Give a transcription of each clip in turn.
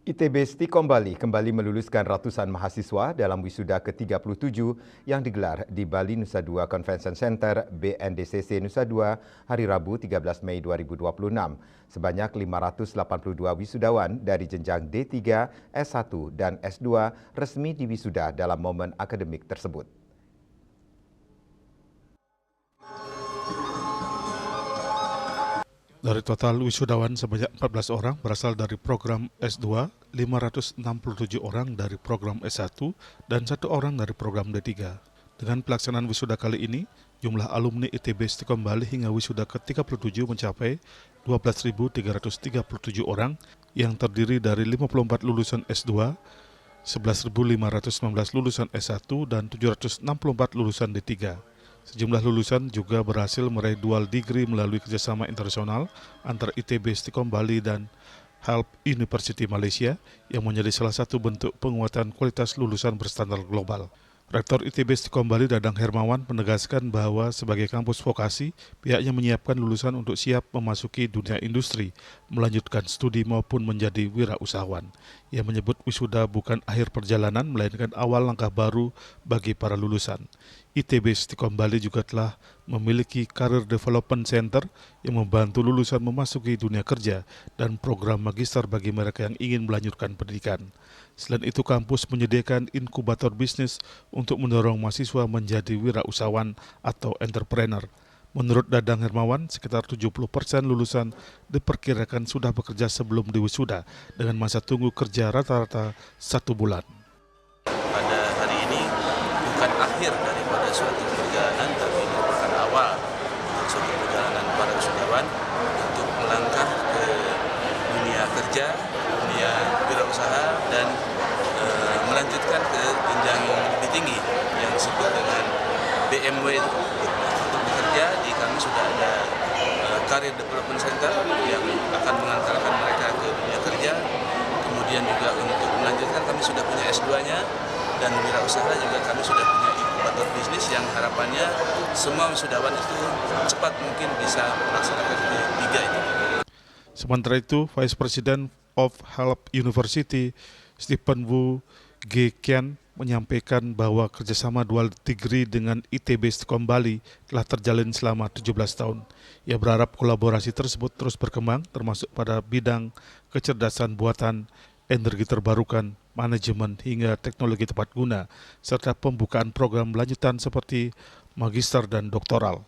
ITB Stikom Bali kembali meluluskan ratusan mahasiswa dalam wisuda ke-37 yang digelar di Bali Nusa Dua Convention Center BNDCC Nusa Dua hari Rabu 13 Mei 2026. Sebanyak 582 wisudawan dari jenjang D3, S1, dan S2 resmi diwisuda dalam momen akademik tersebut. Dari total wisudawan sebanyak 14 orang berasal dari program S2, 567 orang dari program S1, dan 1 orang dari program D3. Dengan pelaksanaan wisuda kali ini, jumlah alumni ITB Stikom Bali hingga wisuda ke-37 mencapai 12.337 orang yang terdiri dari 54 lulusan S2, 11.519 lulusan S1, dan 764 lulusan D3. Sejumlah lulusan juga berhasil meraih dual degree melalui kerjasama internasional antara ITB Stikom Bali dan HELP University Malaysia yang menjadi salah satu bentuk penguatan kualitas lulusan berstandar global. Rektor ITB Stikom Bali Dadang Hermawan menegaskan bahwa sebagai kampus vokasi, pihaknya menyiapkan lulusan untuk siap memasuki dunia industri, melanjutkan studi maupun menjadi wirausahawan. Ia menyebut wisuda bukan akhir perjalanan, melainkan awal langkah baru bagi para lulusan. ITB Stikom Bali juga telah memiliki Career Development Center yang membantu lulusan memasuki dunia kerja dan program magister bagi mereka yang ingin melanjutkan pendidikan. Selain itu, kampus menyediakan inkubator bisnis untuk mendorong mahasiswa menjadi wirausahawan atau entrepreneur. Menurut Dadang Hermawan, sekitar 70% lulusan diperkirakan sudah bekerja sebelum diwisuda dengan masa tunggu kerja rata-rata 1 bulan. Pada hari ini bukan akhir daripada suatu perjalanan, tapi merupakan awal untuk suatu perjalanan para wisudawan untuk melangkah ke dunia kerja, dunia wirausaha, dan melanjutkan ke jenjang yang lebih tinggi yang disebut dengan BMW. Untuk bekerja di kami sudah ada Career Development Center yang akan mengantarkan mereka ke dunia kerja. Kemudian juga untuk melanjutkan kami sudah punya S2-nya, dan wirausaha juga kami sudah punya inkubator bisnis yang harapannya semua wisudawan itu cepat mungkin bisa melaksanakan tiga itu. Sementara itu, Vice President of HELP University, Stephen Wu G. Kian, menyampaikan bahwa kerjasama dual degree dengan ITB Stikom Bali telah terjalin selama 17 tahun. Ia berharap kolaborasi tersebut terus berkembang, termasuk pada bidang kecerdasan buatan, energi terbarukan, manajemen, hingga teknologi tepat guna, serta pembukaan program lanjutan seperti magister dan doktoral.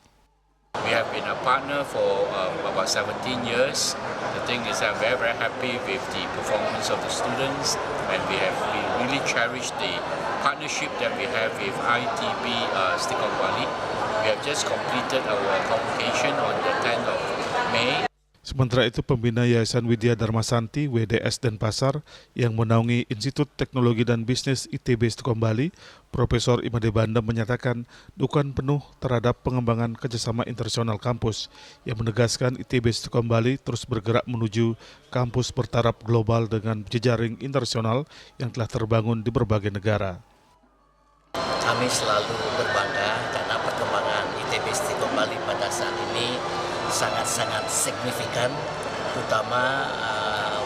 We have been a partner for about 17 years. The thing is I'm very happy with the performance of the students, and we really cherish the partnership that we have with ITB Stikom Bali. We have just completed our convocation on the 10th of May. Sementara itu, pembina Yayasan Widya Dharmasanti WDS Denpasar yang menaungi Institut Teknologi dan Bisnis ITB Stikom Bali, Profesor Imade Bandem, menyatakan dukungan penuh terhadap pengembangan kerjasama internasional kampus, yang menegaskan ITB Stikom Bali terus bergerak menuju kampus bertaraf global dengan jejaring internasional yang telah terbangun di berbagai negara. Kami selalu berbangga karena perkembangan ITB Stikom Bali pada saat ini sangat-sangat signifikan, terutama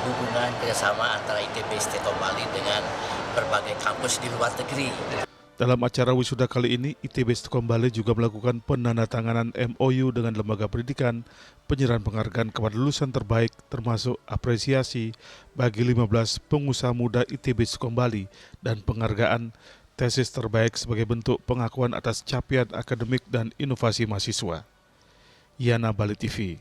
hubungan kerjasama antara ITB Stikom Bali dengan berbagai kampus di luar negeri. Dalam acara wisuda kali ini, ITB Stikom Bali juga melakukan penandatanganan MOU dengan lembaga pendidikan, penyerahan penghargaan kepada lulusan terbaik, termasuk apresiasi bagi 15 pengusaha muda ITB Stikom Bali dan penghargaan tesis terbaik sebagai bentuk pengakuan atas capaian akademik dan inovasi mahasiswa. Yana Bali TV.